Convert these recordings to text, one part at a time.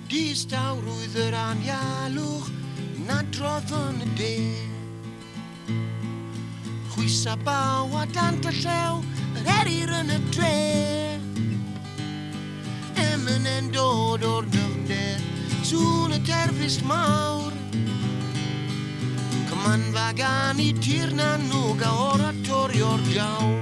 Distawrwydd yr anialwch na droddon y de. Chwysa baw a dant y llew, yr erir yn y dre. Emyn yn dod o'r nyfnder, sŵn y derfist mawr. Cymanfa gan i tir na nwg a oratorio'r gawl.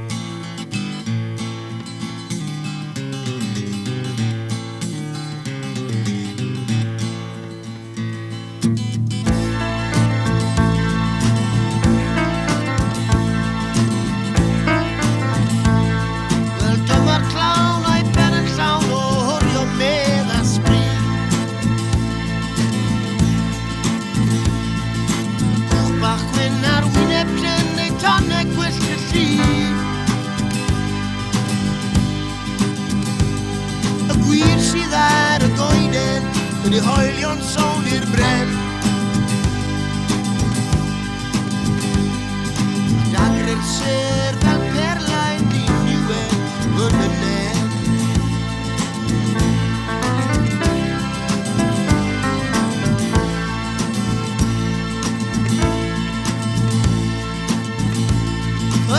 Die hoelion sôn i'r bren. Dagre'r ser fel perlau di niwen yn y nen.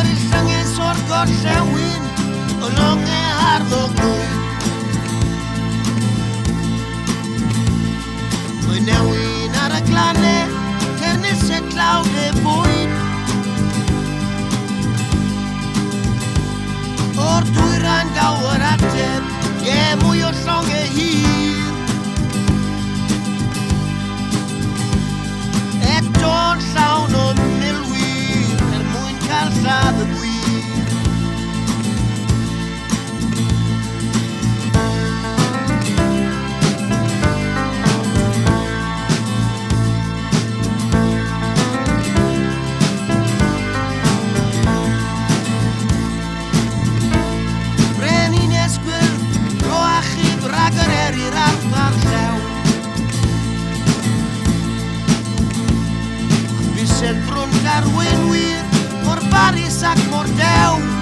Yr isanges o'r gorsewin o longe harddog nwy. Newin ar y glanne, ternis y tlawd e bwyd. O'r dwyran gawr ateb, mwy o llong e hir. Eto'n llawn o milwyr, mwyn cael lladd y gwir. Sent brwn garwyn wir, mor barus ac mor dew.